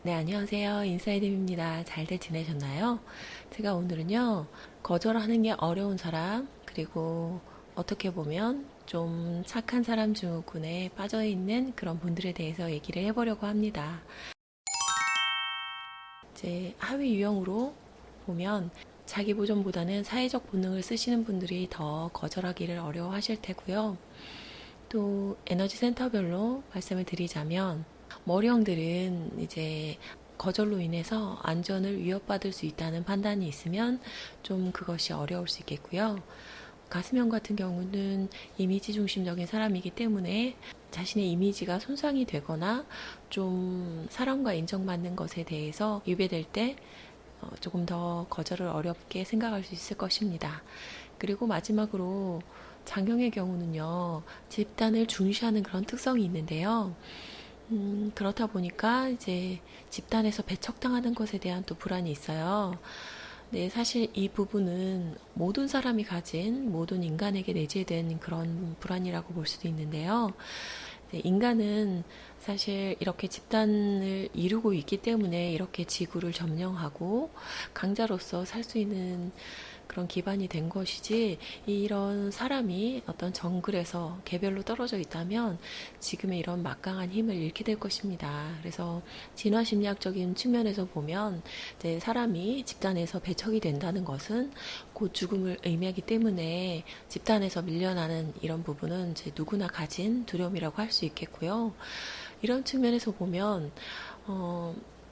네, 안녕하세요. 인사이드입니다. 잘들 지내셨나요? 제가 오늘은요, 거절하는 게 어려운 사람, 그리고 어떻게 보면 좀 착한 사람 증후군에 빠져 있는 그런 분들에 대해서 얘기를 해보려고 합니다. 이제 하위 유형으로 보면 자기 보존보다는 사회적 본능을 쓰시는 분들이 더 거절하기를 어려워하실 테고요. 또 에너지 센터별로 말씀을 드리자면 머리형들은 이제 거절로 인해서 안전을 위협받을 수 있다는 판단이 있으면 좀 그것이 어려울 수 있겠고요. 가슴형 같은 경우는 이미지 중심적인 사람이기 때문에 자신의 이미지가 손상이 되거나 좀 사랑과 인정받는 것에 대해서 위배될 때 조금 더 거절을 어렵게 생각할 수 있을 것입니다. 그리고 마지막으로 장형의 경우는요, 집단을 중시하는 그런 특성이 있는데요. 그렇다 보니까 이제 집단에서 배척당하는 것에 대한 또 불안이 있어요. 네, 사실 이 부분은 모든 사람이 가진 모든 인간에게 내재된 그런 불안이라고 볼 수도 있는데요. 네, 인간은 사실 이렇게 집단을 이루고 있기 때문에 이렇게 지구를 점령하고 강자로서 살 수 있는 그런 기반이 된 것이지, 이런 사람이 어떤 정글에서 개별로 떨어져 있다면 지금의 이런 막강한 힘을 잃게 될 것입니다. 그래서 진화 심리학적인 측면에서 보면 이제 사람이 집단에서 배척이 된다는 것은 곧 죽음을 의미하기 때문에 집단에서 밀려나는 이런 부분은 이제 누구나 가진 두려움이라고 할 수 있겠고요. 이런 측면에서 보면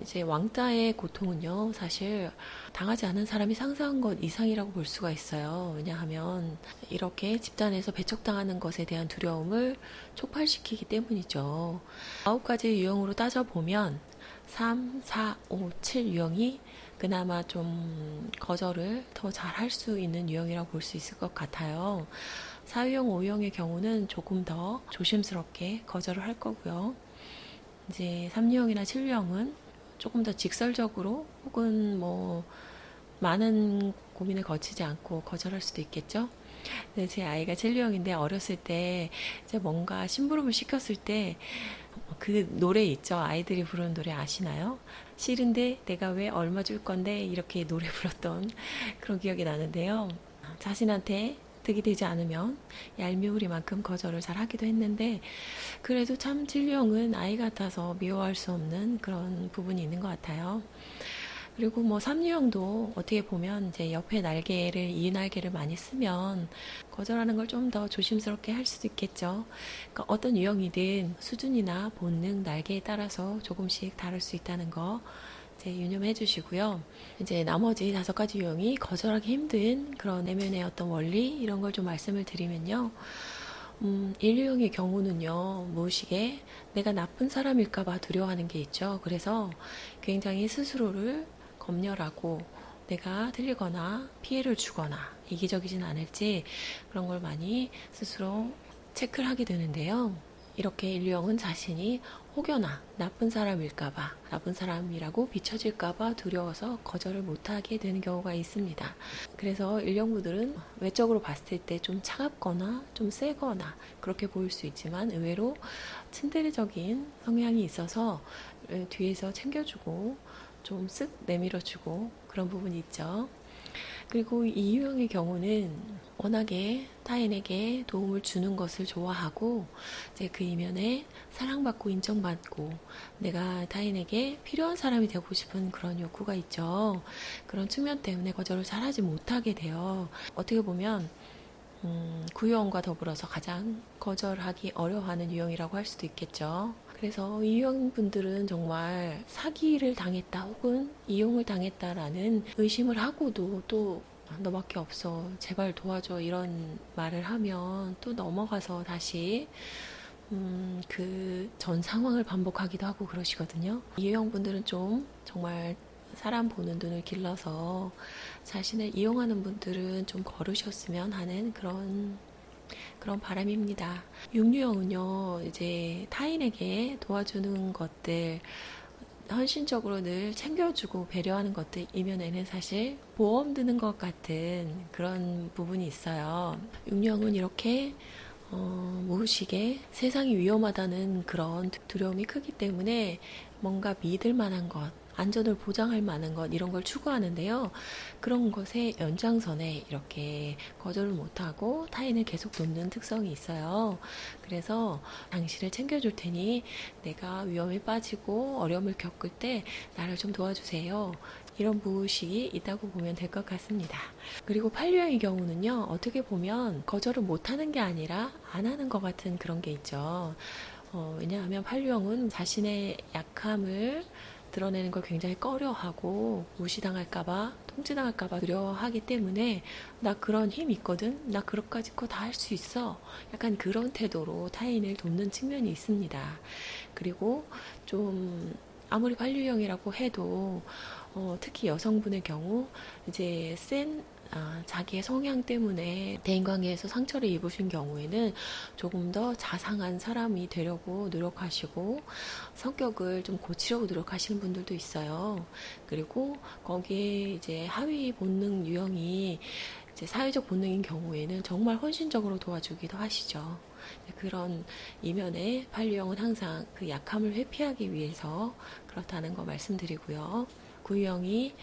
이제 왕따의 고통은요, 사실 당하지 않은 사람이 상상한 것 이상이라고 볼 수가 있어요. 왜냐하면 이렇게 집단에서 배척당하는 것에 대한 두려움을 촉발시키기 때문이죠. 9가지 유형으로 따져보면 3, 4, 5, 7 유형이 그나마 좀 거절을 더 잘 할 수 있는 유형이라고 볼 수 있을 것 같아요. 4유형, 5유형의 경우는 조금 더 조심스럽게 거절을 할 거고요. 이제 3유형이나 7유형은 조금 더 직설적으로 혹은 뭐 많은 고민을 거치지 않고 거절할 수도 있겠죠. 네, 제 아이가 7유형인데 어렸을 때 이제 뭔가 심부름을 시켰을 때 그 노래 있죠. 아이들이 부르는 노래 아시나요? 싫은데 내가 왜 얼마 줄 건데 이렇게 노래 불렀던 그런 기억이 나는데요. 자신한테 득이 되지 않으면 얄미우리만큼 거절을 잘 하기도 했는데, 그래도 참 진료형은 아이 같아서 미워할 수 없는 그런 부분이 있는 것 같아요. 그리고 뭐 삼류형도 어떻게 보면 이제 옆에 날개를, 이 날개를 많이 쓰면 거절하는 걸 좀 더 조심스럽게 할 수도 있겠죠. 그러니까 어떤 유형이든 수준이나 본능, 날개에 따라서 조금씩 다를 수 있다는 거 이제 유념해 주시고요. 이제 나머지 5가지 유형이 거절하기 힘든 그런 내면의 어떤 원리, 이런 걸 좀 말씀을 드리면요. 인류형의 경우는요, 무의식에 내가 나쁜 사람일까봐 두려워하는 게 있죠. 그래서 굉장히 스스로를 검열하고 내가 틀리거나 피해를 주거나 이기적이진 않을지 그런 걸 많이 스스로 체크를 하게 되는데요. 이렇게 인류형은 자신이 혹여나 나쁜 사람일까봐, 나쁜 사람이라고 비춰질까봐 두려워서 거절을 못하게 되는 경우가 있습니다. 그래서 인류형분들은 외적으로 봤을 때 좀 차갑거나 좀 세거나 그렇게 보일 수 있지만 의외로 츤데레적인 성향이 있어서 뒤에서 챙겨주고 좀 쓱 내밀어주고 그런 부분이 있죠. 그리고 이 유형의 경우는 워낙에 타인에게 도움을 주는 것을 좋아하고 이제 그 이면에 사랑받고 인정받고 내가 타인에게 필요한 사람이 되고 싶은 그런 욕구가 있죠. 그런 측면 때문에 거절을 잘하지 못하게 돼요. 어떻게 보면 구유형과 더불어서 가장 거절하기 어려워하는 유형이라고 할 수도 있겠죠. 그래서 이 유형분들은 정말 사기를 당했다 혹은 이용을 당했다라는 의심을 하고도 또 너밖에 없어, 제발 도와줘, 이런 말을 하면 또 넘어가서 다시 그 전 상황을 반복하기도 하고 그러시거든요. 이 유형분들은 좀 정말 사람 보는 눈을 길러서 자신을 이용하는 분들은 좀 거르셨으면 하는 그런 바람입니다. 육류형은요, 이제 타인에게 도와주는 것들, 헌신적으로 늘 챙겨주고 배려하는 것들 이면에는 사실 보험 드는 것 같은 그런 부분이 있어요. 육류형은 이렇게 무의식에 세상이 위험하다는 그런 두려움이 크기 때문에 뭔가 믿을 만한 것, 안전을 보장할 만한 것, 이런 걸 추구하는데요. 그런 것의 연장선에 이렇게 거절을 못하고 타인을 계속 돕는 특성이 있어요. 그래서 당신을 챙겨줄 테니 내가 위험에 빠지고 어려움을 겪을 때 나를 좀 도와주세요. 이런 무의식이 있다고 보면 될 것 같습니다. 그리고 판류형의 경우는요, 어떻게 보면 거절을 못하는 게 아니라 안 하는 것 같은 그런 게 있죠. 왜냐하면 판류형은 자신의 약함을 드러내는 걸 굉장히 꺼려하고 무시당할까봐, 통지당할까봐 두려워하기 때문에 나 그런 힘 있거든? 나 그것까지 거 다 할 수 있어. 약간 그런 태도로 타인을 돕는 측면이 있습니다. 그리고 좀 아무리 판류형이라고 해도 특히 여성분의 경우 이제 자기의 성향 때문에 대인관계에서 상처를 입으신 경우에는 조금 더 자상한 사람이 되려고 노력하시고 성격을 좀 고치려고 노력하시는 분들도 있어요. 그리고 거기에 이제 하위 본능 유형이 이제 사회적 본능인 경우에는 정말 헌신적으로 도와주기도 하시죠. 그런 이면에 판류형은 항상 그 약함을 회피하기 위해서 그렇다는 거 말씀드리고요. 구유형이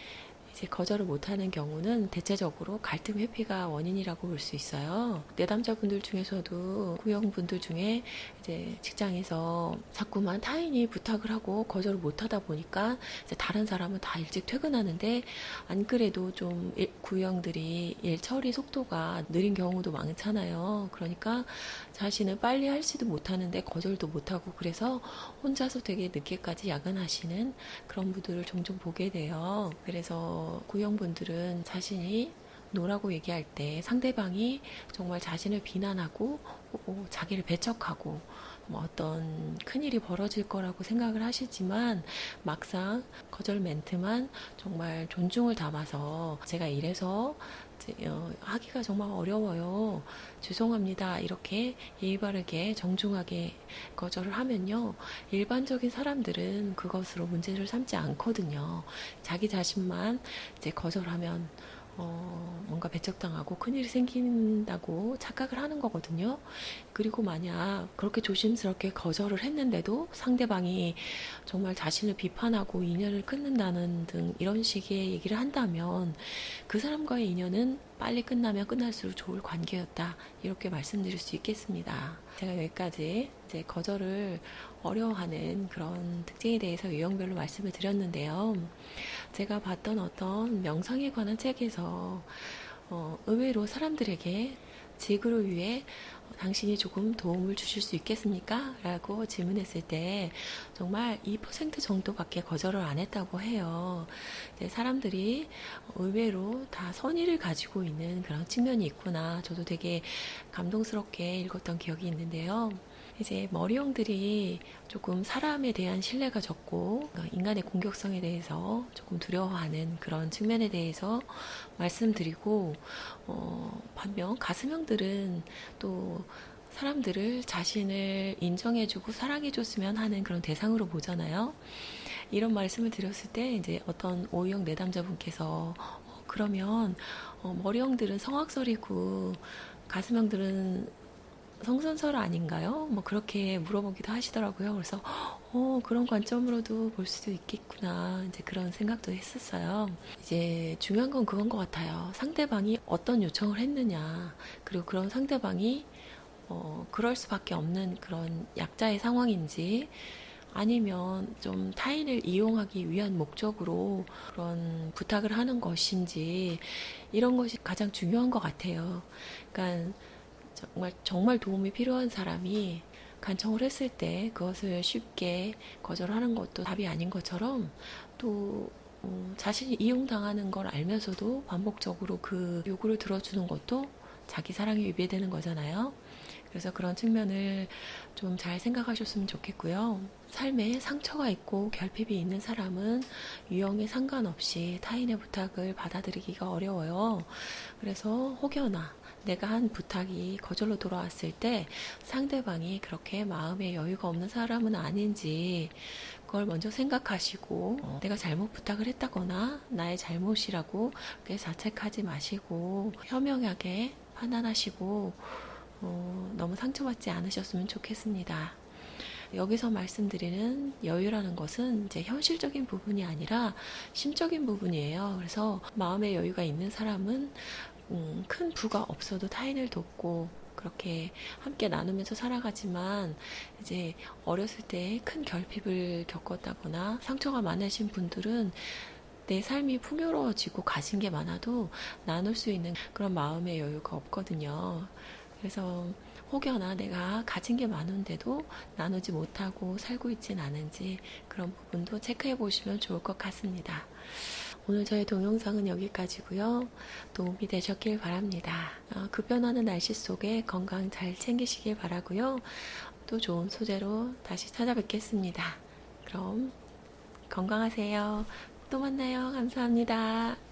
이제 거절을 못하는 경우는 대체적으로 갈등 회피가 원인이라고 볼 수 있어요. 내담자분들 중에서도 구형분들 중에 이제 직장에서 자꾸만 타인이 부탁을 하고 거절을 못하다 보니까 이제 다른 사람은 다 일찍 퇴근하는데 안 그래도 좀 구형들이 일 처리 속도가 느린 경우도 많잖아요. 그러니까 자신은 빨리 할지도 못하는데 거절도 못하고 그래서 혼자서 되게 늦게까지 야근하시는 그런 분들을 종종 보게 돼요. 그래서 구형분들은 자신이 노라고 얘기할 때 상대방이 정말 자신을 비난하고 자기를 배척하고 뭐 어떤 큰일이 벌어질 거라고 생각을 하시지만 막상 거절 멘트만 정말 존중을 담아서 제가 이래서 하기가 정말 어려워요. 죄송합니다. 이렇게 예의 바르게 정중하게 거절을 하면요. 일반적인 사람들은 그것으로 문제를 삼지 않거든요. 자기 자신만 이제 거절하면 뭔가 배척당하고 큰일이 생긴다고 착각을 하는 거거든요. 그리고 만약 그렇게 조심스럽게 거절을 했는데도 상대방이 정말 자신을 비판하고 인연을 끊는다는 등 이런 식의 얘기를 한다면 그 사람과의 인연은 빨리 끝나면 끝날수록 좋을 관계였다. 이렇게 말씀드릴 수 있겠습니다. 제가 여기까지 이제 거절을 어려워하는 그런 특징에 대해서 유형별로 말씀을 드렸는데요. 제가 봤던 어떤 명상에 관한 책에서 의외로 사람들에게 지구를 위해 당신이 조금 도움을 주실 수 있겠습니까? 라고 질문했을 때 정말 2% 정도밖에 거절을 안 했다고 해요. 사람들이 의외로 다 선의를 가지고 있는 그런 측면이 있구나. 저도 되게 감동스럽게 읽었던 기억이 있는데요. 이제 머리형들이 조금 사람에 대한 신뢰가 적고 인간의 공격성에 대해서 조금 두려워하는 그런 측면에 대해서 말씀드리고 반면 가슴형들은 또 사람들을 자신을 인정해주고 사랑해줬으면 하는 그런 대상으로 보잖아요. 이런 말씀을 드렸을 때 이제 어떤 O형 내담자분께서 그러면 머리형들은 성악설이고 가슴형들은 성선설 아닌가요? 뭐 그렇게 물어보기도 하시더라고요. 그래서 그런 관점으로도 볼 수도 있겠구나. 이제 그런 생각도 했었어요. 이제 중요한 건 그건 것 같아요. 상대방이 어떤 요청을 했느냐. 그리고 그런 상대방이 그럴 수밖에 없는 그런 약자의 상황인지 아니면 좀 타인을 이용하기 위한 목적으로 그런 부탁을 하는 것인지 이런 것이 가장 중요한 것 같아요. 그러니까 정말 도움이 필요한 사람이 간청을 했을 때 그것을 쉽게 거절하는 것도 답이 아닌 것처럼 또 자신이 이용당하는 걸 알면서도 반복적으로 그 요구를 들어주는 것도 자기 사랑에 위배되는 거잖아요. 그래서 그런 측면을 좀 잘 생각하셨으면 좋겠고요. 삶에 상처가 있고 결핍이 있는 사람은 유형에 상관없이 타인의 부탁을 받아들이기가 어려워요. 그래서 혹여나 내가 한 부탁이 거절로 돌아왔을 때 상대방이 그렇게 마음에 여유가 없는 사람은 아닌지 그걸 먼저 생각하시고 내가 잘못 부탁을 했다거나 나의 잘못이라고 그렇게 자책하지 마시고 현명하게 판단하시고 너무 상처받지 않으셨으면 좋겠습니다. 여기서 말씀드리는 여유라는 것은 이제 현실적인 부분이 아니라 심적인 부분이에요. 그래서 마음의 여유가 있는 사람은 큰 부가 없어도 타인을 돕고 그렇게 함께 나누면서 살아가지만 이제 어렸을 때 큰 결핍을 겪었다거나 상처가 많으신 분들은 내 삶이 풍요로워지고 가진 게 많아도 나눌 수 있는 그런 마음의 여유가 없거든요. 그래서 혹여나 내가 가진 게 많은데도 나누지 못하고 살고 있진 않은지 그런 부분도 체크해 보시면 좋을 것 같습니다. 오늘 저의 동영상은 여기까지고요. 도움이 되셨길 바랍니다. 급변하는 날씨 속에 건강 잘 챙기시길 바라고요. 또 좋은 소재로 다시 찾아뵙겠습니다. 그럼 건강하세요. 또 만나요. 감사합니다.